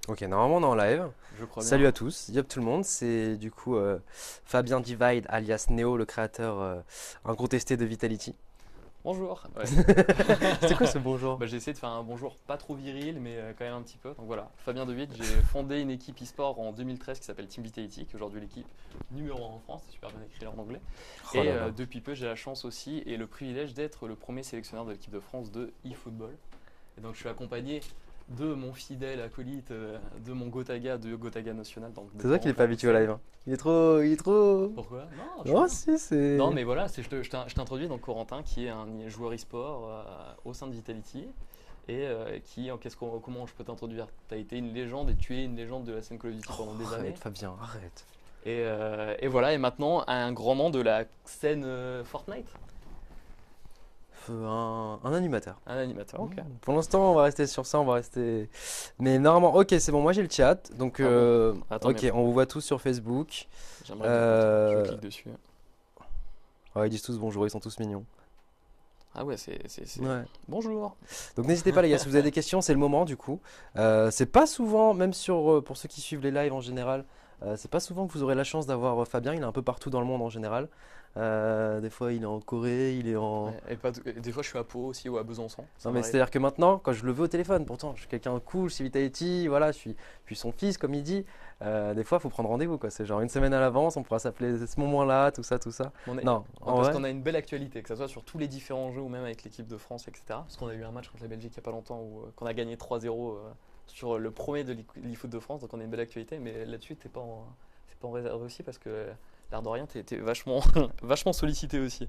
Ok, normalement on est en live. Je crois Salut bien. à tous, yop tout le monde, c'est du coup Fabien Divide alias Neo, le créateur incontesté de Vitality. Bonjour. Ouais. C'était quoi ce bonjour? J'ai essayé de faire un bonjour pas trop viril, mais quand même un petit peu. Donc voilà, Fabien Dewitt, j'ai fondé une équipe e-sport en 2013 qui s'appelle Team Vitality, qui est aujourd'hui l'équipe numéro 1 en France, c'est super bien écrit là en anglais. Oh Et là là. depuis peu, j'ai la chance aussi et le privilège d'être le premier sélectionneur de l'équipe de France de e-football. Et donc je suis accompagné de mon fidèle acolyte, de mon Gotaga, de Gotaga National, donc de C'est toi qui Corentin n'es pas habitué au Roussel. live, hein. Il est trop. Pourquoi? Non, je suis Non, bien. si, Non, c'est. mais voilà, je t'introduis donc Corentin, qui est un joueur e-sport au sein de Vitality. Et comment je peux t'introduire? Tu as été une légende et tu es une légende de la scène Call of Duty pendant Oh, des années. arrête, Fabien, arrête. Et voilà, et maintenant un grand nom de la scène Fortnite. Un animateur. Un animateur, ok. Pour l'instant, on va rester sur ça, on va rester. Mais normalement, ok, c'est bon, moi j'ai le chat. Donc, Ah bon? Attends, mais ok, on vous voit tous sur Facebook. j'aimerais bien. Attends, je Euh... clique dessus. Ouais, ils disent tous bonjour, ils sont tous mignons. Ah ouais, Ouais. Bonjour. Donc n'hésitez pas les gars, si vous avez des questions, c'est le moment du coup. C'est pas souvent, même pour ceux qui suivent les lives en général, c'est pas souvent que vous aurez la chance d'avoir Fabien, il est un peu partout dans le monde en général. Des fois il est en Corée, il est en... Ouais, et des fois, je suis à Pau aussi ou à Besançon, ça Non mais m'arrive. c'est-à-dire que maintenant, quand je le veux au téléphone, pourtant je suis quelqu'un de cool, je suis Vitality, voilà, je suis son fils comme il dit, des fois il faut prendre rendez-vous quoi, c'est genre une semaine à l'avance, on pourra s'appeler à ce moment-là, tout ça, tout ça. On est- Non, Ouais, en parce vrai, qu'on a une belle actualité, que ce soit sur tous les différents jeux ou même avec l'équipe de France, etc. Parce qu'on a eu un match contre la Belgique il n'y a pas longtemps où qu'on a gagné 3-0 sur le premier de l'eFoot de France, donc on a une belle actualité. Mais là-dessus, t'es pas en réserve aussi parce que l'air de rien, t'es vachement, vachement sollicité aussi.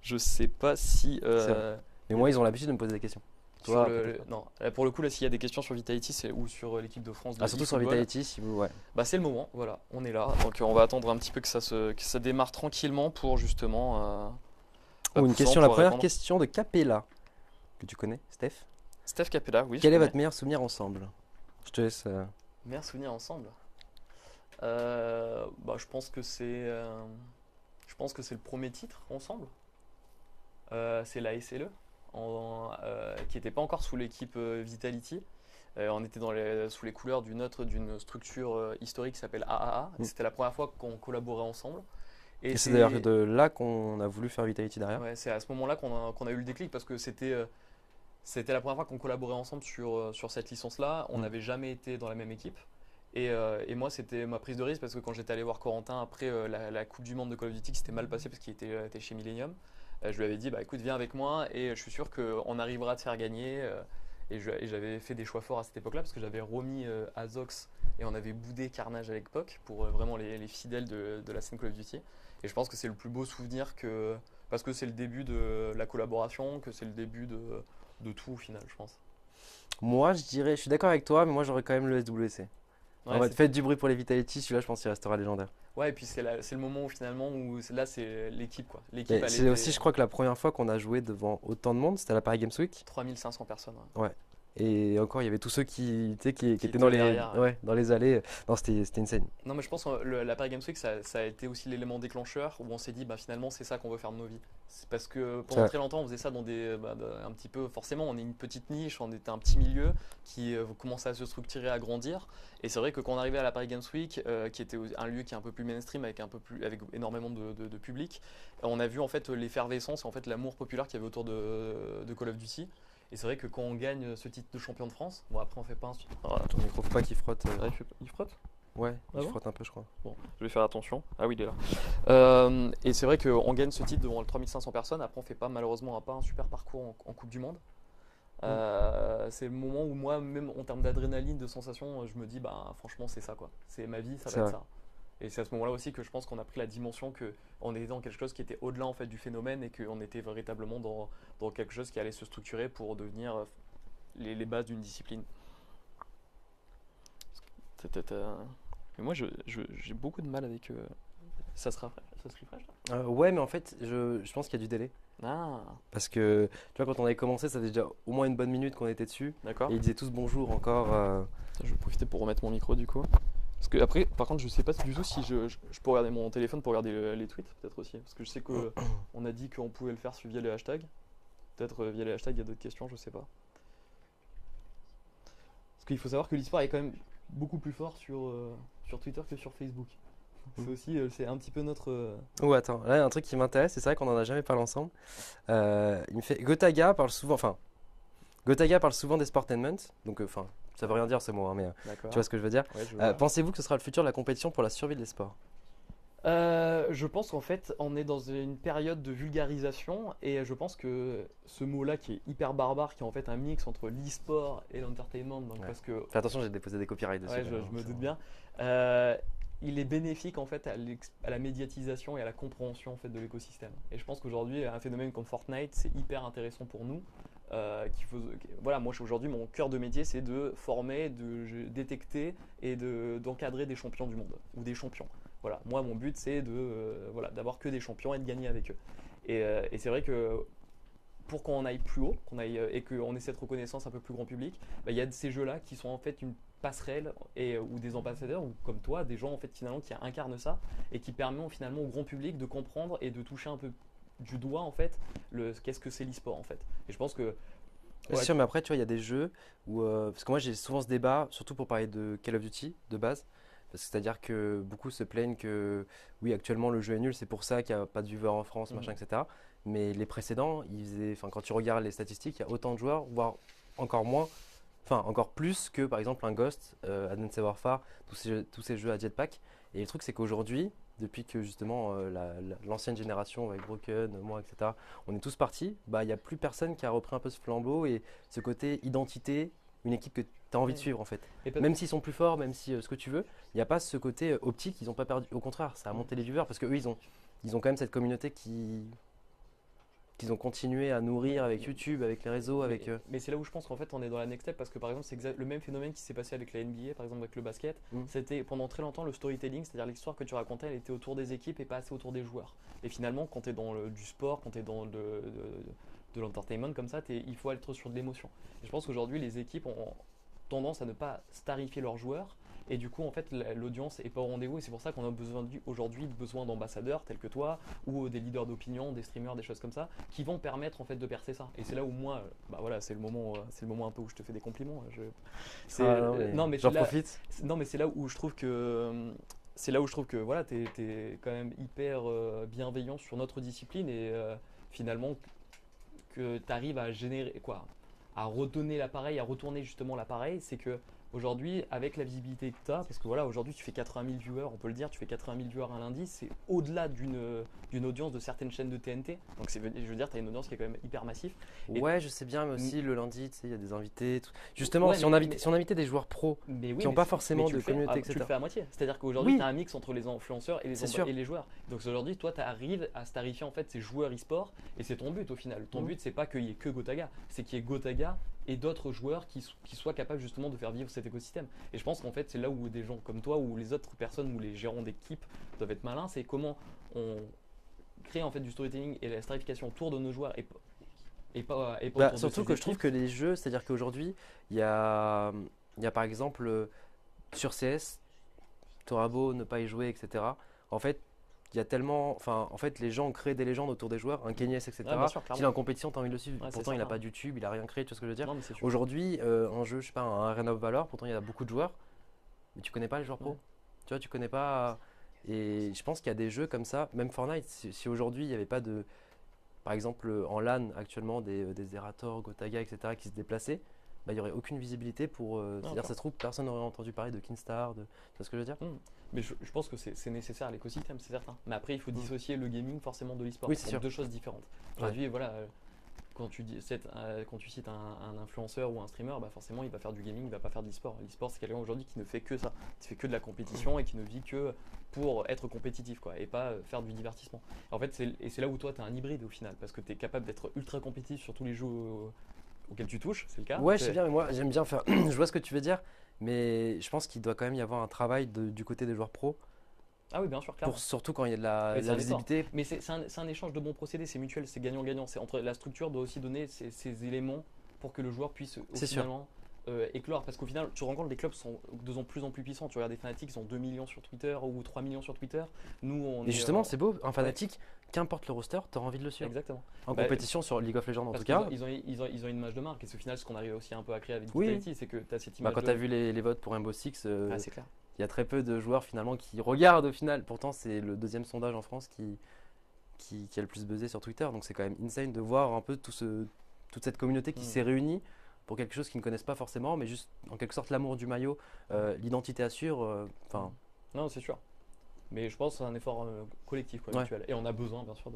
Je sais pas si c'est vrai. Mais moi ils ont l'habitude de me poser des questions. sur Toi peut-être pas. non, là, pour le coup là, s'il y a des questions sur Vitality, ou sur l'équipe de France de Ah surtout sur eFootball, Vitality, si vous... Ouais. bah c'est le moment. Voilà, on est là. Donc on va attendre un petit peu que ça démarre tranquillement pour justement Oh, une pouvoir question, la pouvoir première répondre. question de Capella, que tu connais, Steph. Steph Capella, oui, je Quel est connais. votre meilleur souvenir ensemble? Je te laisse. Meilleurs souvenirs ensemble. Je pense que c'est le premier titre ensemble. C'est la SLE, qui n'était pas encore sous l'équipe Vitality. On était sous les couleurs d'une structure historique qui s'appelle AAA. Et Mm. c'était la première fois qu'on collaborait ensemble. Et Et c'est d'ailleurs c'est de là qu'on a voulu faire Vitality derrière. ouais, c'est à ce moment-là qu'on a eu le déclic parce que c'était la première fois qu'on collaborait ensemble sur cette licence-là. On Mm. n'avait jamais été dans la même équipe. Et moi, c'était ma prise de risque parce que quand j'étais allé voir Corentin après la Coupe du Monde de Call of Duty, qui s'était mal passé parce qu'il était chez Millennium, je lui avais dit bah écoute, viens avec moi et je suis sûr qu'on arrivera à te faire gagner. Et j'avais fait des choix forts à cette époque-là parce que j'avais remis Azox et on avait boudé Carnage à l'époque pour vraiment les fidèles de la scène Call of Duty. Et je pense que c'est le plus beau souvenir parce que c'est le début de la collaboration, que c'est le début de tout au final, je pense. Moi, je dirais, je suis d'accord avec toi, mais moi j'aurais quand même le SWC. En Ouais, mode, faites du bruit pour les Vitality, celui-là je pense qu'il restera légendaire. ouais, et puis c'est le moment où finalement là c'est l'équipe quoi. L'équipe Mais elle c'est était aussi, je crois, que la première fois qu'on a joué devant autant de monde, c'était à la Paris Games Week. 3500 personnes ouais, Ouais. Et encore, il y avait tous ceux qui, tu sais, qui qui étaient étaient derrière. Ouais. ouais, dans les allées. Non, c'était insane. Non mais je pense que la Paris Games Week ça a été aussi l'élément déclencheur où on s'est dit bah finalement c'est ça qu'on veut faire de nos vies. C'est parce que C'est pendant vrai. très longtemps on faisait ça dans un petit peu forcément on est une petite niche, on était un petit milieu qui commençait à se structurer, à grandir. Et c'est vrai que quand on arrivait à la Paris Games Week, qui était un lieu qui est un peu plus mainstream avec énormément de public, on a vu en fait l'effervescence et en fait l'amour populaire qu'il y avait autour de Call of Duty. Et c'est vrai que quand on gagne ce titre de champion de France, bon après on fait pas un. Ah, Ton micro, faut pas qu'il frotte. ah, il frotte. Ouais, Ah il bon. frotte un peu, je crois. Bon, je vais faire attention. Ah oui, il est là. Et c'est vrai qu'on gagne ce titre devant le 3500 personnes. Après, on fait pas malheureusement pas un super parcours en Coupe du Monde. Mm. C'est le moment où moi, même en termes d'adrénaline, de sensation, je me dis, bah franchement, c'est ça quoi. C'est ma vie, ça C'est va être vrai. ça. Et c'est à ce moment-là aussi que je pense qu'on a pris la dimension que on était dans quelque chose qui était au-delà en fait du phénomène et qu'on était véritablement dans quelque chose qui allait se structurer pour devenir les bases d'une discipline. Mais moi, j'ai beaucoup de mal avec. Ça se refresh là. Ouais, mais en fait, je pense qu'il y a du délai. Ah, Parce que, tu vois, quand on avait commencé, ça faisait déjà au moins une bonne minute qu'on était dessus. d'accord. Et ils disaient tous bonjour encore. Je vais profiter pour remettre mon micro du coup. Parce que après, par contre, je sais pas du tout si je peux regarder mon téléphone pour regarder les tweets, peut-être aussi. Parce que je sais que on a dit qu'on pouvait le faire via les hashtags. Peut-être via les hashtags, il y a d'autres questions, je sais pas. Parce qu'il faut savoir que l'e-sport est quand même beaucoup plus fort sur Twitter que sur Facebook. C'est aussi, c'est un petit peu notre. Oh, attends, là, il y a un truc qui m'intéresse, c'est vrai qu'on en a jamais parlé ensemble. Il me fait Gotaga parle souvent, enfin, Gotaga parle souvent des sportainment, donc, enfin, ça veut rien dire ce mot, hein, mais D'accord. tu vois ce que je veux dire. Ouais, je vois. Pensez-vous que ce sera le futur de la compétition pour la survie de l'esport? Je pense qu'en fait, on est dans une période de vulgarisation et je pense que ce mot-là qui est hyper barbare, qui est en fait un mix entre l'e-sport et l'entertainment, donc Ouais. parce que Fais attention, j'ai déposé des copyrights dessus. ouais, quand même, je me ça doute va. bien. Il est bénéfique en fait à la médiatisation et à la compréhension en fait de l'écosystème. Et je pense qu'aujourd'hui, un phénomène comme Fortnite, c'est hyper intéressant pour nous. Voilà, moi aujourd'hui, mon cœur de métier, c'est de former, détecter et d'encadrer des champions du monde ou des champions. Voilà, moi mon but c'est voilà, d'avoir que des champions et de gagner avec eux. Et c'est vrai que pour qu'on aille plus haut, et qu'on ait cette reconnaissance un peu plus grand public, bah, il y a de ces jeux-là qui sont en fait une passerelle ou des ambassadeurs ou comme toi, des gens en fait finalement qui incarnent ça et qui permettent finalement au grand public de comprendre et de toucher un peu du doigt en fait qu'est-ce que c'est l'e-sport en fait. Et je pense que C'est ouais, sûr, mais après, tu vois, il y a des jeux où. Parce que moi, j'ai souvent ce débat, surtout pour parler de Call of Duty de base. Parce que c'est-à-dire que beaucoup se plaignent que, oui, actuellement, le jeu est nul, c'est pour ça qu'il n'y a pas de viewers en France, machin, mhm, etc. Mais les précédents, enfin, quand tu regardes les statistiques, il y a autant de joueurs, voire encore moins, enfin, encore plus que, par exemple, un Ghost, Advanced Warfare, tous ces jeux à jetpack. Et le truc, c'est qu'aujourd'hui, depuis que justement l'ancienne génération avec Broken, moi, etc., on est tous partis, bah, il n'y a plus personne qui a repris un peu ce flambeau et ce côté identité, une équipe que tu as envie de mhm. suivre en fait. Et peut- Même s'ils sont plus forts, même si ce que tu veux, il n'y a pas ce côté optique, ils n'ont pas perdu. Au contraire, ça a monté les viewers parce que eux, ils ont quand même cette communauté qu'ils ont continué à nourrir avec YouTube, avec les réseaux, Mais, avec. mais c'est là où je pense qu'en fait on est dans la next step parce que par exemple c'est le même phénomène qui s'est passé avec la NBA par exemple avec le basket. Mm. C'était pendant très longtemps le storytelling, c'est-à-dire l'histoire que tu racontais elle était autour des équipes et pas assez autour des joueurs. Et finalement quand tu es dans du sport, quand tu es dans de l'entertainment comme ça, il faut être sur de l'émotion. Et je pense qu'aujourd'hui les équipes ont tendance à ne pas starifier leurs joueurs. Et du coup, en fait, l'audience est pas au rendez-vous. Et c'est pour ça qu'on a aujourd'hui besoin d'ambassadeurs tels que toi, ou des leaders d'opinion, des streamers, des choses comme ça, qui vont permettre en fait de percer ça. Et c'est là où moi, bah voilà, c'est le moment un peu où je te fais des compliments. Ah, non, mais Non, mais j'en profite. non, mais c'est là où je trouve que voilà, t'es quand même hyper bienveillant sur notre discipline et finalement que tu arrives à générer quoi, à redonner l'appareil, à retourner justement l'appareil, c'est que aujourd'hui, avec la visibilité que tu as, parce que voilà, aujourd'hui tu fais 80 000 viewers, on peut le dire, tu fais 80 000 viewers un lundi, c'est au-delà d'une audience de certaines chaînes de TNT. Donc je veux dire, tu as une audience qui est quand même hyper massive. Et, Ouais, je sais bien, mais Mm. aussi le lundi, tu sais, il y a des invités. Justement, ouais, si on invitait des joueurs pros mais oui, qui n'ont mais, pas mais forcément tu de le fais, communauté, tu le etc. fais à moitié. C'est-à-dire qu'aujourd'hui, Oui, tu as un mix entre les influenceurs c'est sûr. et les joueurs. Donc aujourd'hui, toi, tu arrives à starifier en fait ces joueurs e-sport et c'est ton but au final. Ton Mhm. but, c'est pas qu'il y ait que Gotaga, c'est qu'il y ait Gotaga et d'autres joueurs qui soient capables justement de faire vivre cet écosystème. Et je pense qu'en fait, c'est là où des gens comme toi ou les autres personnes ou les gérants d'équipe doivent être malins, c'est comment on crée en fait du storytelling et la starification autour de nos joueurs et pas Bah, autour de surtout ces que je trouve équipes. que les jeux, c'est-à-dire qu'aujourd'hui, il y a par exemple sur CS, t'auras beau ne pas y jouer, etc. En fait, il y a tellement. Enfin, en fait, les gens ont créé des légendes autour des joueurs, un Kenyes, Ouais, bien etc. sûr, S'il est clairement. en compétition, t'as envie de le suivre. Ouais, c'est Pourtant, il n'a certain. pas de YouTube, il a rien créé, tu vois ce que je veux dire. Non, mais c'est sûr. Aujourd'hui, un jeu, je sais pas, un Arena of Valor, pourtant il y a beaucoup de joueurs, mais tu connais pas les joueurs Ouais. pro. Tu vois, tu connais pas. Et je pense qu'il y a des jeux comme ça, même Fortnite, si aujourd'hui il n'y avait pas de. Par exemple, en LAN actuellement, des Zerator, Gotaga, etc., qui se déplaçaient, bah, il n'y aurait aucune visibilité pour. Non, C'est-à-dire, ça se trouve, personne n'aurait entendu parler de Kinstar, tu vois ce que je veux dire? Hmm. Mais je pense que c'est nécessaire à l'écosystème, c'est certain. Mais après, il faut Mm. dissocier le gaming forcément de l'e-sport. Oui, Ce c'est sont sûr. deux choses différentes. Ouais. Aujourd'hui, voilà, quand tu cites un influenceur ou un streamer, bah forcément, il va faire du gaming, il va pas faire de l'e-sport. L'e-sport, c'est quelqu'un aujourd'hui qui ne fait que ça, qui fait que de la compétition et qui ne vit que pour être compétitif, quoi, et pas faire du divertissement. En fait, c'est là où toi, tu as un hybride au final, parce que tu es capable d'être ultra compétitif sur tous les jeux auxquels tu touches, c'est le cas. Ouais, je sais bien, mais moi, j'aime bien faire. Je vois ce que tu veux dire, mais je pense qu'il doit quand même y avoir un travail du côté des joueurs pros, Ah oui, bien sûr, clairement. surtout quand il y a de Mais de c'est la un effort. visibilité. Mais c'est un échange de bons procédés, c'est mutuel, c'est gagnant-gagnant. C'est entre la structure doit aussi donner ces éléments pour que le joueur puisse C'est sûr. finalement éclore. Parce qu'au final, tu te rends compte, les clubs sont de plus en plus puissants. Tu regardes des Fanatics, ils ont 2 millions sur Twitter ou 3 millions sur Twitter. Nous, on Et est. justement, c'est beau, un fanatique, qu'importe le roster, tu auras envie de le suivre. Exactement. En Bah, compétition sur League of Legends en Parce tout cas. qu'ils ont une image de marque et c'est au final ce qu'on arrive aussi un peu à créer avec Oui. Vitality, c'est que tu as cette Bah, image quand de... tu as vu les votes pour Rainbow Six, Ah, c'est clair. il y a très peu de joueurs finalement qui regardent au final. Pourtant, c'est le deuxième sondage en France qui a le plus buzzé sur Twitter. Donc c'est quand même insane de voir un peu toute cette communauté qui s'est réunie pour quelque chose qu'ils ne connaissent pas forcément, mais juste en quelque sorte l'amour du maillot, l'identité assure. Enfin, Non, c'est sûr. Mais je pense que c'est un effort collectif, quoi, Ouais. mutuel. Et on a besoin, bien sûr,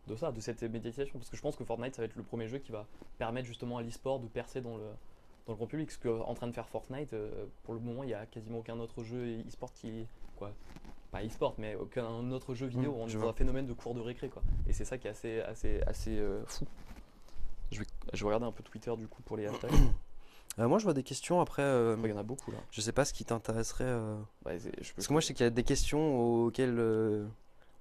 de ça, de cette médiatisation. Parce que je pense que Fortnite, ça va être le premier jeu qui va permettre justement à l'e-sport de percer dans le grand public. Ce qu'est en train de faire Fortnite, pour le moment, il n'y a quasiment aucun autre jeu e-sport qui. Quoi, pas e-sport, mais aucun autre jeu vidéo. On est je dans vois. un phénomène de cours de récré, quoi. Et c'est ça qui est assez fou. Je vais regarder un peu Twitter du coup pour les hashtags. moi, je vois des questions après. Il y en a beaucoup là. Je sais pas ce qui t'intéresserait. Bah, Parce que moi, je sais qu'il y a des questions auxquelles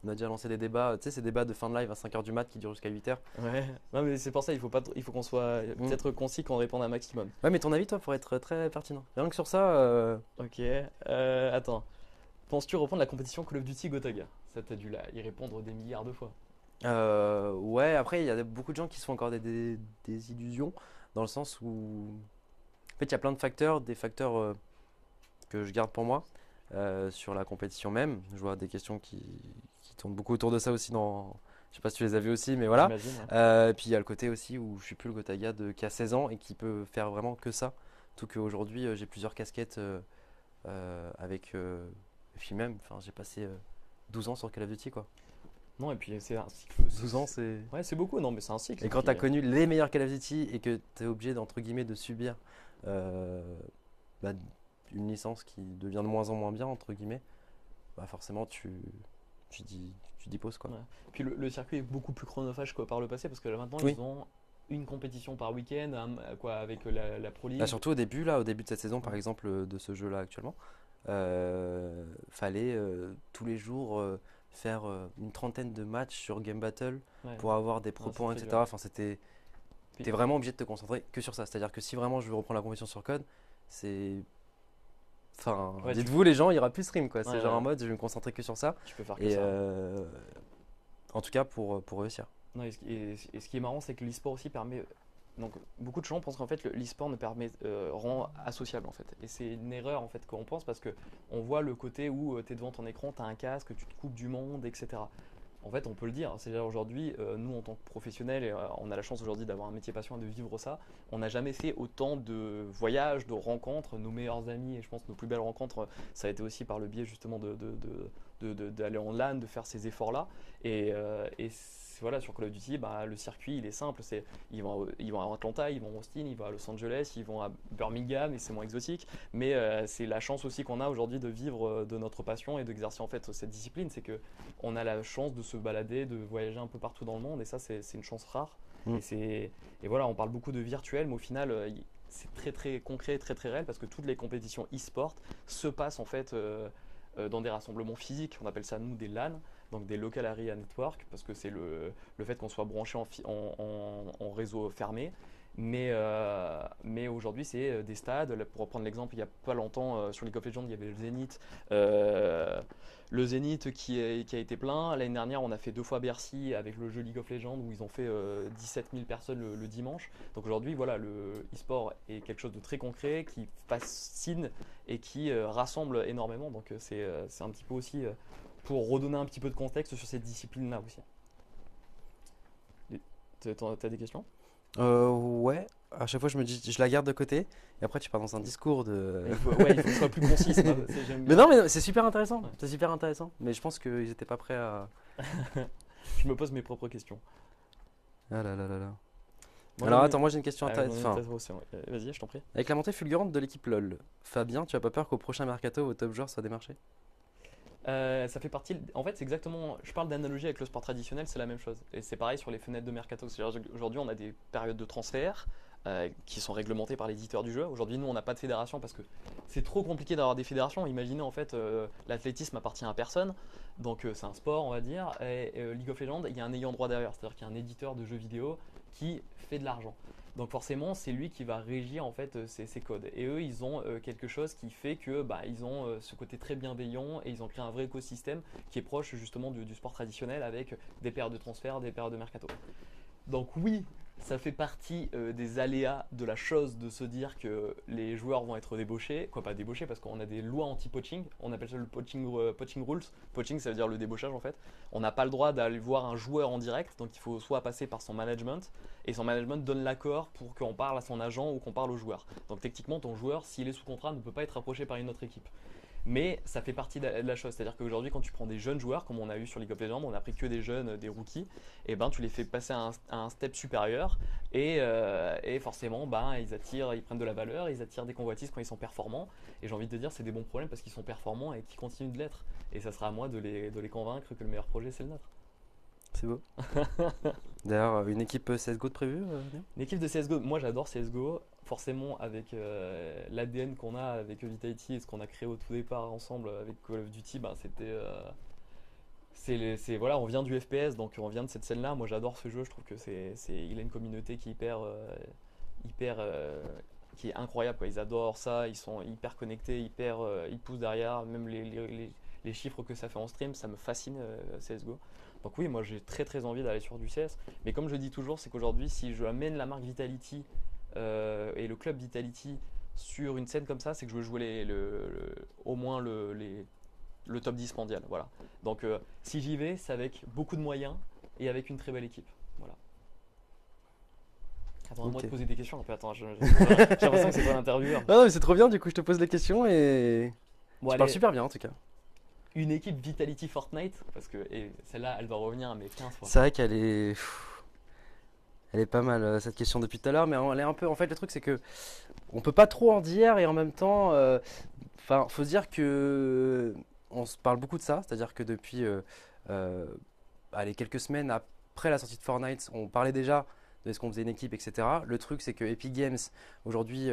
on a déjà lancé des débats. Tu sais, ces débats de fin de live à 5h du mat qui durent jusqu'à 8h. Ouais, non mais c'est pour ça, il faut qu'on soit peut-être concis, qu'on réponde un maximum. Ouais, mais ton avis, toi, pourrait être très pertinent. Rien que sur ça. Ok, attends. Penses-tu reprendre la compétition Call of Duty Gotaga? Ça t'as dû y répondre des milliards de fois. Ouais, après, il y a beaucoup de gens qui se font encore des illusions, dans le sens où, en fait, il y a plein de facteurs, des facteurs que je garde pour moi sur la compétition même. Je vois des questions qui tournent beaucoup autour de ça aussi je sais pas si tu les as vues aussi, mais voilà. J'imagine, ouais. Et puis il y a le côté aussi où je suis plus le Gotaga qui a 16 ans et qui peut faire vraiment que ça. Tout qu'aujourd'hui, j'ai plusieurs casquettes avec. Et puis même, enfin, j'ai passé 12 ans sur Call of Duty, quoi. Non, et puis c'est un cycle. 12 ans, c'est. Ouais, c'est beaucoup, non, mais c'est un cycle. Et quand puis, tu as connu les meilleurs Call of Duty et que tu es obligé d'entre guillemets de subir bah, une licence qui devient de moins en moins bien, entre guillemets, bah forcément tu dis pause, quoi. Ouais. Puis le circuit est beaucoup plus chronophage que par le passé parce que là maintenant Oui. ils ont une compétition par week-end, quoi, avec la Pro League. Bah, surtout au début de cette saison, par exemple, de ce jeu-là actuellement, fallait tous les jours faire une trentaine de matchs sur Game Battle Ouais. pour avoir des pro Non, c'est points, très etc. dur. Enfin, Puis- t'es vraiment obligé de te concentrer que sur ça. C'est-à-dire que si vraiment je veux reprendre la compétition sur code, c'est. Enfin, Ouais, dites-vous, les gens, il n'y aura plus stream, quoi. C'est Ouais, genre ouais. en mode, je vais me concentrer que sur ça. Tu peux faire que Et ça. en tout cas, pour réussir. Non, et ce qui est marrant, c'est que l'e-sport aussi permet. Donc, beaucoup de gens pensent qu'en fait, l'e-sport ne permet, rend associable en fait. Et c'est une erreur en fait qu'on pense parce que on voit le côté où tu es devant ton écran, tu as un casque, tu te coupes du monde, etc. En fait, on peut le dire. C'est-à-dire aujourd'hui, nous en tant que professionnels, et, on a la chance aujourd'hui d'avoir un métier passion et de vivre ça. On n'a jamais fait autant de voyages, de rencontres. Nos meilleurs amis et je pense nos plus belles rencontres, ça a été aussi par le biais justement d'aller en LAN, de faire ces efforts-là. Et voilà, sur Call of Duty, bah, le circuit il est simple, ils vont à Atlanta, ils vont à Austin, ils vont à Los Angeles, ils vont à Birmingham et c'est moins exotique. Mais c'est la chance aussi qu'on a aujourd'hui de vivre de notre passion et d'exercer en fait cette discipline, c'est que on a la chance de se balader, de voyager un peu partout dans le monde et ça c'est une chance rare. Mm. Et voilà, on parle beaucoup de virtuel, mais au final c'est très très concret, très très réel parce que toutes les compétitions e-sport se passent en fait dans des rassemblements physiques, on appelle ça nous des LAN, donc des Local Area Network, parce que c'est le fait qu'on soit branché en réseau fermé. Mais aujourd'hui, c'est des stades. Là, pour reprendre l'exemple, il n'y a pas longtemps, sur League of Legends, il y avait le Zénith qui a été plein. L'année dernière, on a fait 2 fois Bercy avec le jeu League of Legends où ils ont fait 17 000 personnes le dimanche. Donc aujourd'hui, voilà, le e-sport est quelque chose de très concret qui fascine et qui rassemble énormément. Donc c'est un petit peu aussi pour redonner un petit peu de contexte sur cette discipline-là aussi. T'as des questions? Ouais, à chaque fois je me dis, je la garde de côté, et après tu pars dans un discours de. Il faut que ce soit plus concis. J'aime Mais bien. non, mais c'est super intéressant, Ouais. c'est super intéressant. Mais je pense qu'ils n'étaient pas prêts à. Je me pose mes propres questions. Ah là là là là. Moi, Alors j'en ai- attends, moi j'ai une question Ah, j'en ai intéressante. peut-être aussi, ouais. Vas-y, je t'en prie. Avec la montée fulgurante de l'équipe LoL, Fabien, tu as pas peur qu'au prochain mercato, vos top joueurs soient démarchés? Ça fait partie. En fait, c'est exactement. Je parle d'analogie avec le sport traditionnel, c'est la même chose. Et c'est pareil sur les fenêtres de mercato. C'est-à-dire qu'aujourd'hui, on a des périodes de transfert qui sont réglementées par l'éditeur du jeu. Aujourd'hui, nous, on n'a pas de fédération parce que c'est trop compliqué d'avoir des fédérations. Imaginez en fait, l'athlétisme appartient à personne, donc c'est un sport, on va dire. Et League of Legends, il y a un ayant droit derrière, c'est-à-dire qu'il y a un éditeur de jeux vidéo qui fait de l'argent. Donc forcément, c'est lui qui va régir en fait ces codes. Et eux, ils ont quelque chose qui fait que ils ont ce côté très bienveillant et ils ont créé un vrai écosystème qui est proche justement du sport traditionnel avec des périodes de transfert, des périodes de mercato. Donc oui, ça fait partie des aléas de la chose de se dire que les joueurs vont être débauchés. Quoi, pas débauchés parce qu'on a des lois anti-poaching. On appelle ça le poaching rules. Poaching, ça veut dire le débauchage en fait. On n'a pas le droit d'aller voir un joueur en direct. Donc il faut soit passer par son management. Et son management donne l'accord pour qu'on parle à son agent ou qu'on parle au joueur. Donc techniquement, ton joueur, s'il est sous contrat, ne peut pas être approché par une autre équipe. Mais ça fait partie de la chose. C'est-à-dire qu'aujourd'hui, quand tu prends des jeunes joueurs, comme on a eu sur League of Legends, on a pris que des jeunes, des rookies, et tu les fais passer à un step supérieur. Et forcément, ils prennent de la valeur, ils attirent des convoitises quand ils sont performants. Et j'ai envie de te dire, c'est des bons problèmes parce qu'ils sont performants et qu'ils continuent de l'être. Et ça sera à moi de les convaincre que le meilleur projet, c'est le nôtre. C'est beau. D'ailleurs, une équipe CSGO de prévue, Léon? Une équipe de CSGO, moi j'adore CSGO, forcément avec l'ADN qu'on a avec Vitality et ce qu'on a créé au tout départ ensemble avec Call of Duty, voilà, on vient du FPS, donc on vient de cette scène-là. Moi j'adore ce jeu, je trouve que il a une communauté qui est qui est incroyable, quoi. Ils adorent ça, ils sont hyper connectés, ils poussent derrière, même les chiffres que ça fait en stream, ça me fascine CSGO. Donc oui, moi j'ai très très envie d'aller sur du CS. Mais comme je dis toujours, c'est qu'aujourd'hui, si je amène la marque Vitality et le club Vitality sur une scène comme ça, c'est que je veux jouer au moins le top 10 mondial. Voilà. Donc si j'y vais, c'est avec beaucoup de moyens et avec une très belle équipe. Voilà. Attends, moi de poser des questions un peu. Attends, j'ai l'impression que c'est pas l'intervieweur. Non, mais c'est trop bien, du coup, je te pose les questions et Bon, tu parles super bien en tout cas. Une équipe Vitality Fortnite, parce que celle-là, elle va revenir, mais 15 fois. C'est vrai elle est pas mal cette question depuis tout à l'heure, mais elle est un peu. En fait, le truc c'est que on peut pas trop en dire et en même temps, faut se dire que on se parle beaucoup de ça, c'est-à-dire que depuis, allez, quelques semaines après la sortie de Fortnite, on parlait déjà de ce qu'on faisait une équipe, etc. Le truc c'est que Epic Games aujourd'hui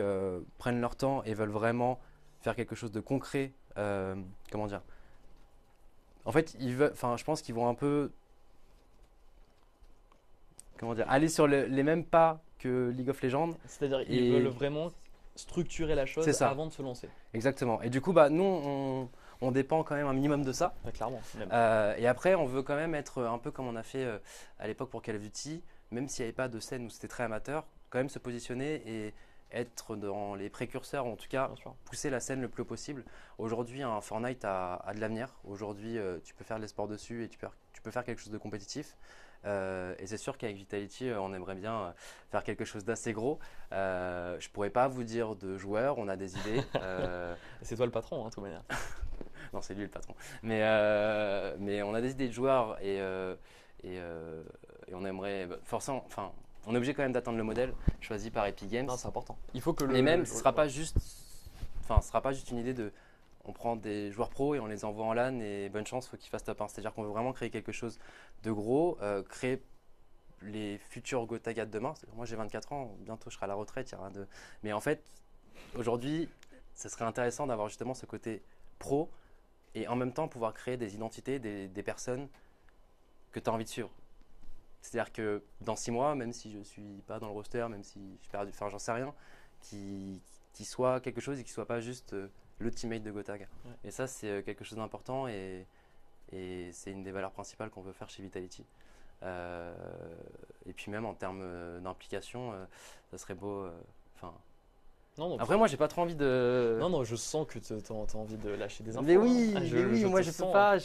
prennent leur temps et veulent vraiment faire quelque chose de concret. Comment dire? En fait, je pense qu'ils vont un peu, comment dire, aller sur les mêmes pas que League of Legends. C'est-à-dire qu'ils veulent vraiment structurer la chose avant de se lancer. Exactement. Et du coup, nous, on dépend quand même un minimum de ça. Clairement. Et après, on veut quand même être un peu comme on a fait à l'époque pour Call of Duty, même s'il n'y avait pas de scène où c'était très amateur, quand même se positionner et être dans les précurseurs, ou en tout cas pousser la scène le plus possible. Aujourd'hui, un Fortnite a de l'avenir. Aujourd'hui, tu peux faire de l'esport dessus et tu peux faire quelque chose de compétitif. Et c'est sûr qu'avec Vitality, on aimerait bien faire quelque chose d'assez gros. Je pourrais pas vous dire de joueurs, on a des idées. C'est toi le patron, de toute manière. Non, c'est lui le patron. Mais on a des idées de joueurs et on aimerait forcément, on est obligé quand même d'atteindre le modèle choisi par Epic Games. Non, c'est important. Il faut que mais même, ce sera pas juste une idée de, on prend des joueurs pros et on les envoie en LAN et bonne chance, faut qu'ils fassent top 1. C'est-à-dire qu'on veut vraiment créer quelque chose de gros, créer les futurs Gotaga de demain. Moi, j'ai 24 ans, bientôt je serai à la retraite. Mais en fait, aujourd'hui, ce serait intéressant d'avoir justement ce côté pro et en même temps pouvoir créer des identités, des personnes que tu as envie de suivre. C'est-à-dire que dans 6 mois, même si je ne suis pas dans le roster, même si je suis perdu, j'en sais rien, qui soit quelque chose et qui ne soit pas juste le teammate de Gotaga. Ouais. Et ça, c'est quelque chose d'important et c'est une des valeurs principales qu'on veut faire chez Vitality. Et puis même en termes d'implication, ça serait beau. Après, moi, j'ai pas trop envie de. Non, je sens que tu as envie de lâcher des infos. Mais oui, moi, je peux pas.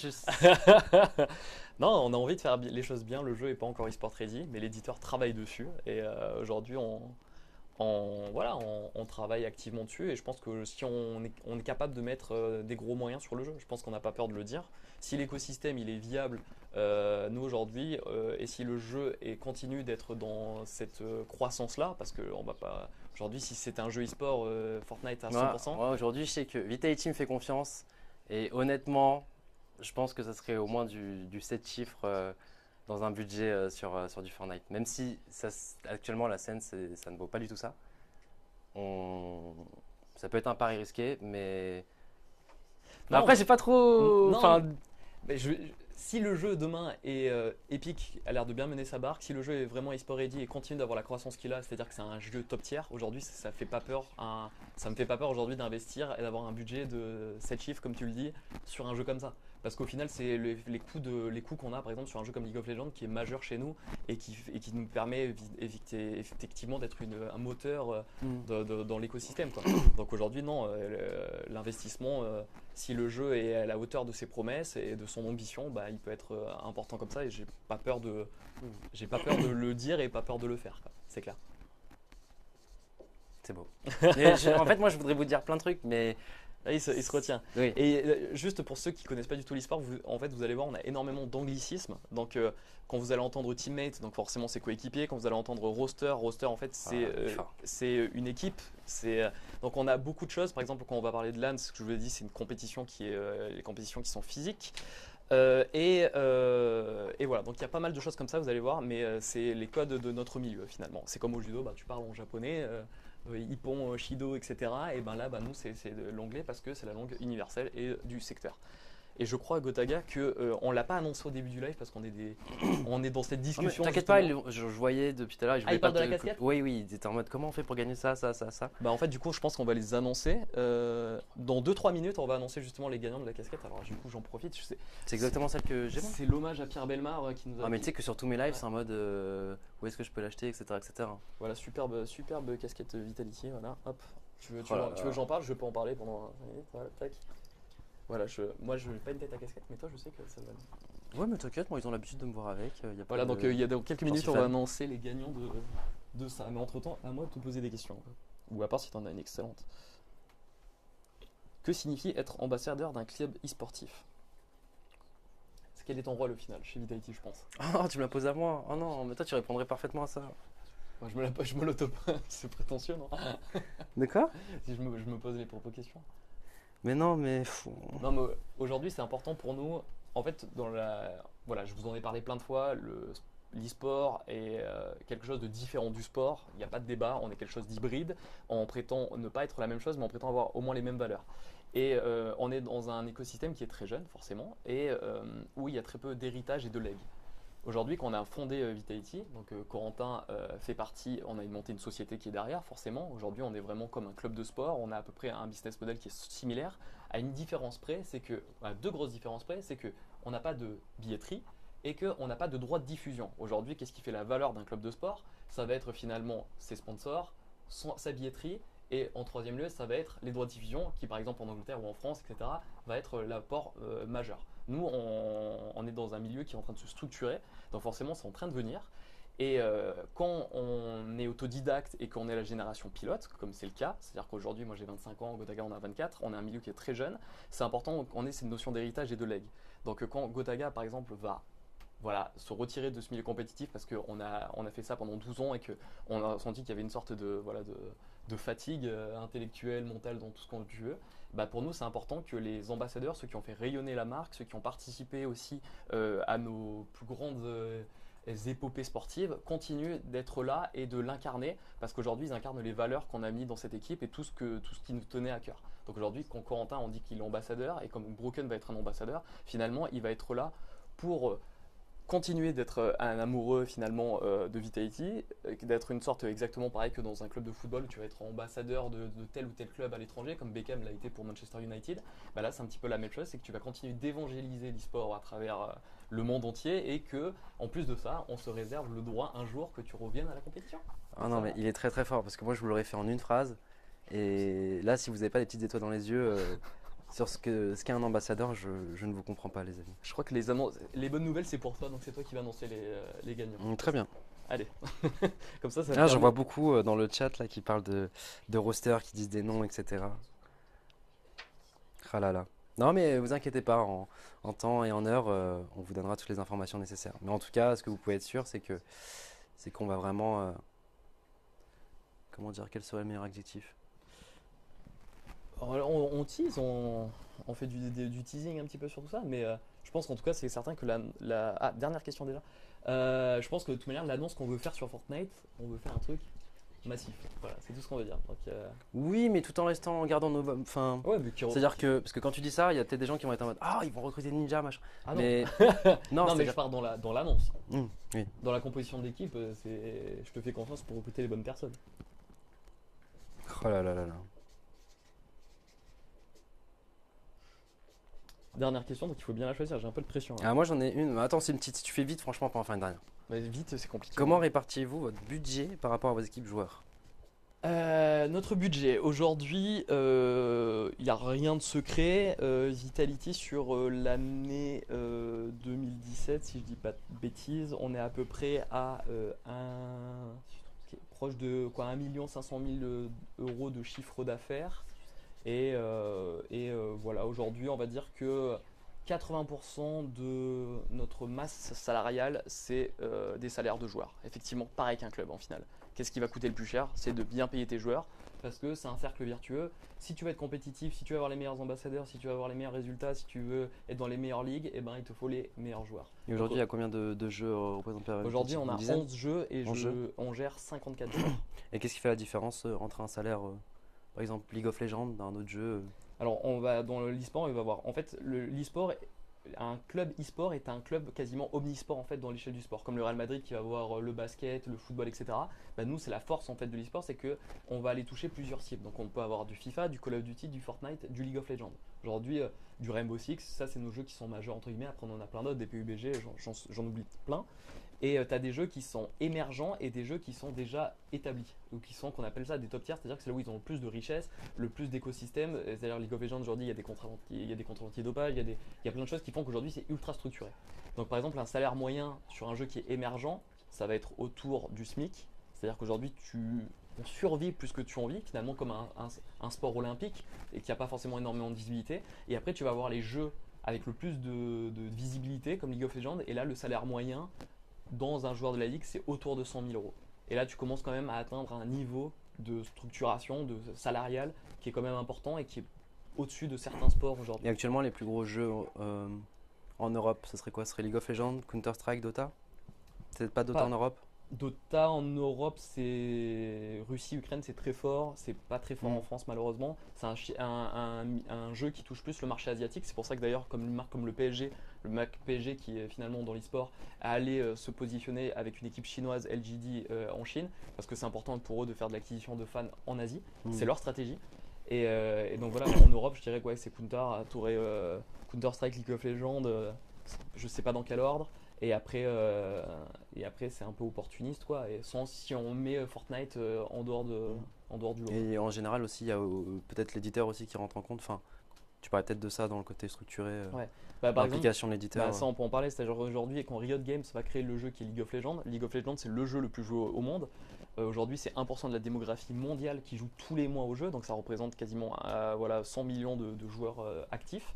Non, on a envie de faire les choses bien. Le jeu n'est pas encore e-sport ready, mais l'éditeur travaille dessus. Et aujourd'hui, on travaille activement dessus. Et je pense que si on est capable de mettre des gros moyens sur le jeu, je pense qu'on n'a pas peur de le dire. Si l'écosystème il est viable, nous aujourd'hui, et si le jeu continue d'être dans cette croissance-là, parce qu'on va pas. Aujourd'hui, si c'est un jeu e-sport, Fortnite à 100%. Moi, aujourd'hui, je sais que Vitality me fait confiance. Et honnêtement, je pense que ça serait au moins du 7 chiffres dans un budget sur du Fortnite. Même si actuellement, la scène, ça ne vaut pas du tout ça. Ça peut être un pari risqué, mais. Non, après, j'ai pas trop. si le jeu demain est Epic a l'air de bien mener sa barque, si le jeu est vraiment e-sport ready et continue d'avoir la croissance qu'il a, c'est-à-dire que c'est un jeu top tier, aujourd'hui ça fait pas peur, ça me fait pas peur aujourd'hui d'investir et d'avoir un budget de 7 chiffres comme tu le dis sur un jeu comme ça. Parce qu'au final c'est les coûts qu'on a par exemple sur un jeu comme League of Legends qui est majeur chez nous et qui nous permet effectivement d'être un moteur dans l'écosystème, quoi. Donc aujourd'hui non, l'investissement si le jeu est à la hauteur de ses promesses et de son ambition, bah, il peut être important comme ça et j'ai pas peur de le dire et pas peur de le faire, quoi. C'est clair. C'est beau. En fait, moi, je voudrais vous dire plein de trucs, mais Là, il se retient. oui. Et juste pour ceux qui connaissent pas du tout l'e-sport, en fait, vous allez voir, on a énormément d'anglicismes. Donc, quand vous allez entendre teammate, donc forcément c'est coéquipier. Quand vous allez entendre roster, en fait, c'est une équipe. Donc, on a beaucoup de choses. Par exemple, quand on va parler de LAN, ce que je vous ai dit, c'est une compétition les compétitions qui sont physiques. Et voilà, donc il y a pas mal de choses comme ça, vous allez voir, mais c'est les codes de notre milieu finalement. C'est comme au judo, bah, tu parles en japonais, Ippon, Shido, etc. Et ben là, bah, nous, c'est de l'anglais parce que c'est la langue universelle et du secteur. Et je crois, Gotaga, qu'on ne l'a pas annoncé au début du live parce qu'on est dans cette discussion. T'inquiète pas, je voyais depuis tout à l'heure. Il parle de la casquette ? Oui, ils étaient en mode comment on fait pour gagner ça. Bah en fait, du coup, je pense qu'on va les annoncer. Dans 2-3 minutes, on va annoncer justement les gagnants de la casquette. Alors, du coup, j'en profite. C'est exactement celle que j'ai. C'est l'hommage à Pierre Bellemare qui nous a. Ah, mais tu sais que sur tous mes lives, c'est en mode où est-ce que je peux l'acheter, etc. Voilà, superbe casquette Vitality. Voilà, hop. Tu veux Voilà. que j'en parle ? Je peux en parler pendant 5 minutes. Voilà, tac. Voilà, moi je n'ai pas une tête à casquette, mais toi je sais que ça va. Ouais, mais t'inquiète, moi ils ont l'habitude de me voir avec. Voilà, donc il y a dans quelques minutes, on va annoncer les gagnants de ça. Mais entre temps, à moi de te poser des questions. Ou à part si tu en as une excellente. Que signifie être ambassadeur d'un club e-sportif ? Quel est ton rôle au final chez Vitality, je pense ? Oh, tu me la poses à moi. Oh non, mais toi tu répondrais parfaitement à ça. Moi, je me l'auto pas, c'est prétentieux, non ? De quoi ? Si je me pose les propres questions. Mais non, mais. Non, mais aujourd'hui, c'est important pour nous. En fait, voilà, je vous en ai parlé plein de fois. L'e-sport est quelque chose de différent du sport. Il n'y a pas de débat. On est quelque chose d'hybride. On prétend ne pas être la même chose, mais on prétend avoir au moins les mêmes valeurs. Et on est dans un écosystème qui est très jeune, forcément, et où il y a très peu d'héritage et de legs. Aujourd'hui, quand on a fondé Vitality, donc Corentin fait partie, on a monté une société qui est derrière, forcément. Aujourd'hui, on est vraiment comme un club de sport. On a à peu près un business model qui est similaire. À une différence près, à deux grosses différences près, c'est qu'on n'a pas de billetterie et qu'on n'a pas de droit de diffusion. Aujourd'hui, qu'est-ce qui fait la valeur d'un club de sport ? Ça va être finalement ses sponsors, sa billetterie. Et en troisième lieu, ça va être les droits de diffusion qui, par exemple en Angleterre ou en France, etc., va être l'apport majeur. Nous, on est dans un milieu qui est en train de se structurer, donc forcément, c'est en train de venir. Et quand on est autodidacte et qu'on est la génération pilote, comme c'est le cas, c'est-à-dire qu'aujourd'hui, moi j'ai 25 ans, Gotaga en a 24, on est un milieu qui est très jeune, c'est important qu'on ait cette notion d'héritage et de legs. Donc quand Gotaga, par exemple, va se retirer de ce milieu compétitif parce qu'on a fait ça pendant 12 ans et qu'on a senti qu'il y avait une sorte de fatigue intellectuelle, mentale, dans tout ce qu'on veut. Bah pour nous, c'est important que les ambassadeurs, ceux qui ont fait rayonner la marque, ceux qui ont participé aussi à nos plus grandes épopées sportives, continuent d'être là et de l'incarner parce qu'aujourd'hui, ils incarnent les valeurs qu'on a mis dans cette équipe et tout ce qui nous tenait à cœur. Donc aujourd'hui, quand Corentin, on dit qu'il est ambassadeur et comme Broken va être un ambassadeur, finalement, il va être là pour continuer d'être un amoureux finalement de Vitality, d'être une sorte exactement pareil que dans un club de football où tu vas être ambassadeur de tel ou tel club à l'étranger, comme Beckham l'a été pour Manchester United. Bah là, c'est un petit peu la même chose, c'est que tu vas continuer d'évangéliser l'e-sport à travers le monde entier et que, en plus de ça, on se réserve le droit un jour que tu reviennes à la compétition. Ah non, mais il est très très fort parce que moi je vous l'aurais fait en une phrase. Et là, si vous n'avez pas des petites étoiles dans les yeux. Sur ce qu'est un ambassadeur, je ne vous comprends pas, les amis. Je crois que les bonnes nouvelles, c'est pour toi, donc c'est toi qui vas annoncer les gagnants. Très bien. Allez, comme ça j'en vois beaucoup dans le chat là, qui parlent de roster, qui disent des noms, etc. Ah là là. Non, mais vous inquiétez pas, en temps et en heure, on vous donnera toutes les informations nécessaires. Mais en tout cas, ce que vous pouvez être sûr, c'est qu'on va vraiment... comment dire, quel serait le meilleur adjectif ? On tease, on fait du teasing un petit peu sur tout ça, mais je pense qu'en tout cas c'est certain que dernière question déjà. Je pense que de toute manière l'annonce qu'on veut faire sur Fortnite, on veut faire un truc massif. Voilà, c'est tout ce qu'on veut dire. Donc, Oui, mais tout en gardant nos. Enfin. ouais, mais C'est-à-dire que. Parce que quand tu dis ça, il y a peut-être des gens qui vont être en mode ah, ils vont recruter Ninja, machin. Ah non. Mais. Non, mais je c'est-à-dire- pars dans l'annonce. Oui. Dans la composition d'équipe, je te fais confiance pour recruter les bonnes personnes. Oh là là là là. Dernière question, donc il faut bien la choisir. J'ai un peu de pression. Là. Ah, moi j'en ai une. Attends, c'est une petite. Si tu fais vite, franchement, on peut en faire une dernière. Mais vite, c'est compliqué. Comment répartiez-vous votre budget par rapport à vos équipes joueurs? Notre budget, aujourd'hui, il n'y a rien de secret. Vitality, sur l'année 2017, si je dis pas de bêtises, on est à peu près à proche de quoi, 1 500 000 euros de chiffre d'affaires. Et voilà, aujourd'hui, on va dire que 80% de notre masse salariale, c'est des salaires de joueurs. Effectivement, pareil qu'un club en finale. Qu'est-ce qui va coûter le plus cher? C'est de bien payer tes joueurs parce que c'est un cercle vertueux. Si tu veux être compétitif, si tu veux avoir les meilleurs ambassadeurs, si tu veux avoir les meilleurs résultats, si tu veux être dans les meilleures ligues, eh ben, il te faut les meilleurs joueurs. Et aujourd'hui, il y a combien de jeux représentés par Aujourd'hui, on a une dizaine 11 jeux et 11 jeux. on gère 54 joueurs. Et qu'est-ce qui fait la différence entre un salaire, par exemple League of Legends, d'un autre jeu Alors, on va dans l'e-sport, il va voir. En fait, l'e-sport, un club e-sport est un club quasiment omnisport en fait dans l'échelle du sport. Comme le Real Madrid qui va avoir le basket, le football, etc. Bah, nous, c'est la force en fait de l'e-sport, c'est que on va aller toucher plusieurs cibles. Donc, on peut avoir du FIFA, du Call of Duty, du Fortnite, du League of Legends. Aujourd'hui, du Rainbow Six, ça, c'est nos jeux qui sont majeurs entre guillemets. Après, on en a plein d'autres, des PUBG, j'en oublie plein. Et tu as des jeux qui sont émergents et des jeux qui sont déjà établis, ou qui sont, qu'on appelle ça des top tiers, c'est-à-dire que c'est là où ils ont le plus de richesse, le plus d'écosystèmes. C'est-à-dire League of Legends aujourd'hui, il y a des contrats anti-dopage, il y a plein de choses qui font qu'aujourd'hui c'est ultra structuré. Donc par exemple, un salaire moyen sur un jeu qui est émergent, ça va être autour du SMIC, c'est-à-dire qu'aujourd'hui on survit plus que tu en vis, finalement comme un sport olympique et qui n'a pas forcément énormément de visibilité. Et après tu vas avoir les jeux avec le plus de visibilité comme League of Legends, et là le salaire moyen dans un joueur de la ligue, c'est autour de 100 000 euros. Et là, tu commences quand même à atteindre un niveau de structuration, de salarial, qui est quand même important et qui est au-dessus de certains sports aujourd'hui. Et actuellement, les plus gros jeux en Europe, ce serait quoi? Ce serait League of Legends, Counter-Strike, Dota? C'est pas Dota en Europe? Dota en Europe, c'est Russie, Ukraine, c'est très fort. C'est pas très fort en France malheureusement. C'est un jeu qui touche plus le marché asiatique. C'est pour ça que d'ailleurs, comme une marque comme le PSG, le MAC PSG qui est finalement dans l'e-sport, a allé se positionner avec une équipe chinoise LGD en Chine, parce que c'est important pour eux de faire de l'acquisition de fans en Asie. C'est leur stratégie. Et donc voilà, en Europe, je dirais que ouais, c'est Counter-Strike, League of Legends, je sais pas dans quel ordre. Et après c'est un peu opportuniste quoi. Et si on met Fortnite en dehors du lot. Et en général aussi, il y a peut-être l'éditeur aussi qui rentre en compte. Enfin, tu parlais peut-être de ça dans le côté structuré, Ouais. Par l'application de l'éditeur. exemple, ça on peut en parler. C'est-à-dire aujourd'hui, quand Riot Games va créer le jeu qui est League of Legends, c'est le jeu le plus joué au monde. Aujourd'hui, c'est 1% de la démographie mondiale qui joue tous les mois au jeu, donc ça représente quasiment 100 millions de joueurs actifs.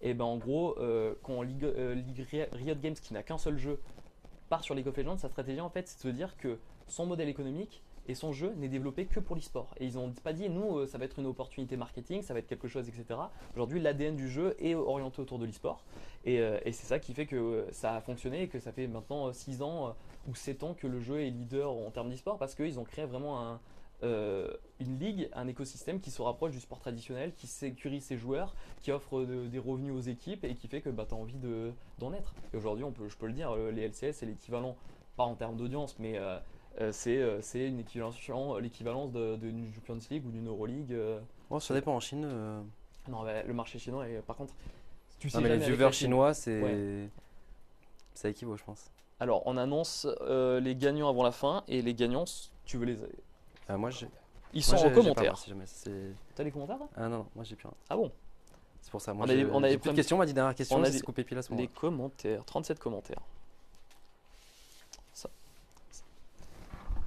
Et ben en gros, quand Riot Games, qui n'a qu'un seul jeu, part sur League of Legends, sa stratégie en fait, c'est de se dire que son modèle économique et son jeu n'est développé que pour l'e-sport. Et ils n'ont pas dit, nous, ça va être une opportunité marketing, ça va être quelque chose, etc. Aujourd'hui, l'ADN du jeu est orienté autour de l'e-sport. Et c'est ça qui fait que ça a fonctionné et que ça fait maintenant 6 ans ou 7 ans que le jeu est leader en termes d'e-sport, parce qu'ils ont créé vraiment une ligue, un écosystème qui se rapproche du sport traditionnel, qui sécurise ses joueurs, qui offre des revenus aux équipes et qui fait que tu as envie d'en être. Et aujourd'hui, je peux le dire, les LCS, c'est l'équivalent, pas en termes d'audience, mais c'est l'équivalence d'une Champions League ou d'une Euroleague. Oh, ça dépend en Chine. Non, le marché chinois, par contre, tu sais Non, mais les jamais avec viewers la Chine. chinois, c'est Ouais. ça équivaut, je pense. Alors, on annonce les gagnants avant la fin, et les gagnants, tu veux les. Moi, j'ai. Ils moi, sont j'ai- en j'ai pas, commentaire. moi, si jamais, c'est- T'as les commentaires là? Ah non, non, moi j'ai plus rien. Ah bon? C'est pour ça. Moi, On avait- on avait j'ai plus plein de de- questions. On m'a dit dernière question. on a C'est des- coupé pile à ce Les moment. commentaires, 37 commentaires. Ça.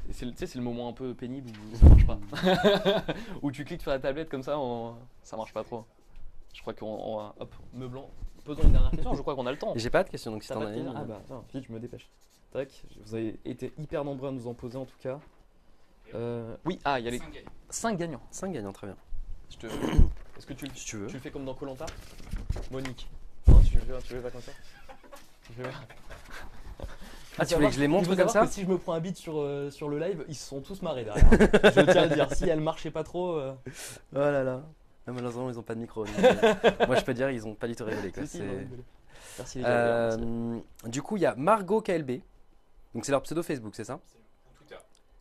Tu sais, c'est le moment un peu pénible où ça marche pas. Où tu cliques sur la tablette comme ça, ça marche pas trop. Je crois qu'on. Hop, meublons. Posons une dernière question, je crois qu'on a le temps. Et j'ai pas de questions, donc si T'as t'en pas as de une. questions? Ah bah attends, vite, je me dépêche. Tac, vous avez été hyper nombreux à nous en poser en tout cas. Oui, il y a les 5 gagnants. 5 gagnants, très bien. Est-ce que tu Si tu veux. le fais comme dans Koh-Lanta? Monique. Non, tu le fais pas comme ça? Tu le fais pas. Ah, tu voulais que je les montre comme ça? Si je me prends un beat sur le live, ils se sont tous marrés derrière. Je tiens à le dire. Si elle marchait pas trop. Oh là là. Ah, malheureusement, ils ont pas de micro. Donc, moi, je peux dire, ils ont pas du tout rigolé. Quoi. Si, ils ont rigolé. Merci les gars. Merci. Du coup, il y a Margot KLB. Donc, c'est leur pseudo Facebook, c'est ça?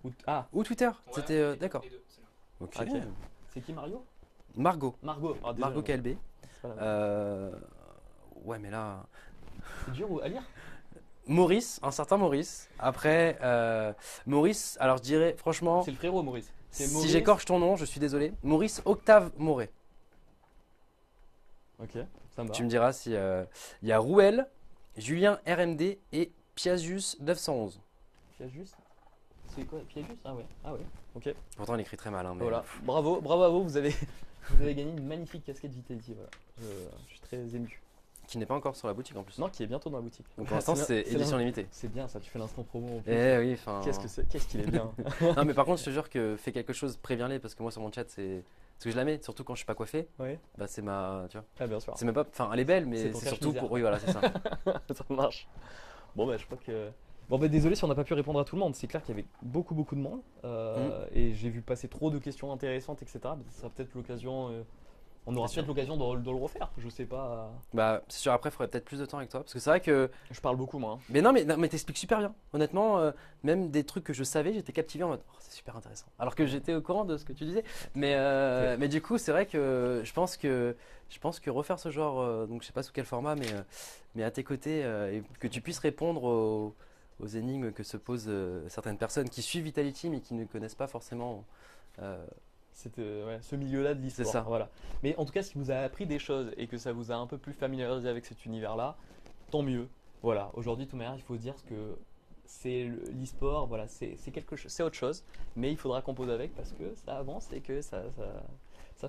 Ou Twitter. Ou Twitter. Ouais, C'était d'accord. les deux, c'est nous. Ok. Ok. C'est qui Mario? Margot. Margot. Ah, désolé, Margot KLB. c'est pas la même. Ouais, mais là. C'est dur à lire? Maurice, un certain Maurice. Après, Maurice, alors je dirais, franchement, C'est le frérot Maurice. C'est si Maurice. j'écorche ton nom, je suis désolé. Maurice Octave Moret. Ok, ça me va. Tu me diras si. Il y a Rouel, Julien RMD et Piagius 911. Piagius? C'est quoi? Piagius? Ah ouais. Ah ouais. Ok. Pourtant, il écrit très mal. Hein, mais... Voilà. Bravo à vous. Vous avez gagné une magnifique casquette Vitality. Voilà. Je suis très ému. Qui n'est pas encore sur la boutique en plus. Non, qui est bientôt dans la boutique. Donc pour l'instant, c'est édition limitée. C'est bien ça. Tu fais l'instant promo. En plus. Eh oui, enfin. Qu'est-ce qu'il est bien. Non, mais par contre, je te jure que fais quelque chose, préviens-les parce que moi sur mon chat, c'est. Parce que je la mets, surtout quand je suis pas coiffé. Ouais. Bah, c'est ma. Tu vois. Ah bien sûr. C'est même pas. Enfin, elle est belle, C'est mais ton c'est surtout cache-misère. pour. Oui, voilà, c'est ça. Ça marche. Bon bah je crois que. Bon bah désolé si on n'a pas pu répondre à tout le monde. C'est clair qu'il y avait beaucoup de monde et j'ai vu passer trop de questions intéressantes, etc. Ça sera peut-être l'occasion. On aura Bien sûr. peut-être l'occasion de le refaire. Je sais pas. Bah, c'est sûr, après, il faudrait peut-être plus de temps avec toi. Parce que c'est vrai que. Je parle beaucoup moi. Hein. Mais non, mais t'expliques super bien. Honnêtement, même des trucs que je savais, j'étais captivé en mode oh, c'est super intéressant. Alors que j'étais au courant de ce que tu disais. Mais du coup, c'est vrai que je pense que refaire ce genre, donc je sais pas sous quel format, mais à tes côtés, et que tu puisses répondre aux énigmes que se posent certaines personnes qui suivent Vitality mais qui ne connaissent pas forcément. Ce milieu-là de l'histoire. C'est ça. Voilà. Mais en tout cas, si vous avez appris des choses et que ça vous a un peu plus familiarisé avec cet univers-là, tant mieux. Voilà. Aujourd'hui, de toute manière, il faut se dire que c'est l'e-sport, voilà, c'est quelque chose, c'est autre chose, mais il faudra composer avec parce que ça avance et que ça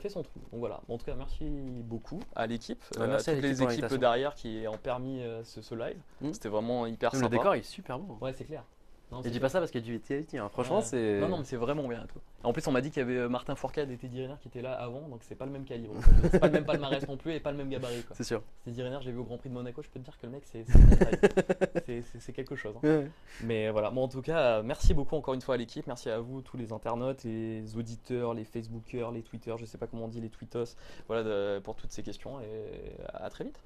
fait son trou. Donc voilà. Bon, en tout cas, merci beaucoup à l'équipe, Ouais, merci à à toutes l'équipe les pour équipes l'invitation. derrière qui ont permis ce live. C'était vraiment hyper Le sympa. décor est super beau. Ouais, c'est clair. Non, Et c'est dis clair. pas ça parce qu'il y a du Vitality. Hein. Franchement, Ouais. c'est. Non, mais c'est vraiment bien et tout. En plus, on m'a dit qu'il y avait Martin Fourcade et Teddy Riner qui étaient là avant, donc c'est pas le même calibre. C'est pas le même palmarès non plus et pas le même gabarit. Quoi. C'est sûr. Teddy Riner, j'ai vu au Grand Prix de Monaco, je peux te dire que le mec, c'est quelque chose. Hein. Ouais. Mais voilà, bon, en tout cas, merci beaucoup encore une fois à l'équipe. Merci à vous, tous les internautes, les auditeurs, les Facebookers, les Twitters, je sais pas comment on dit, les tweetos, voilà, pour toutes ces questions et à très vite.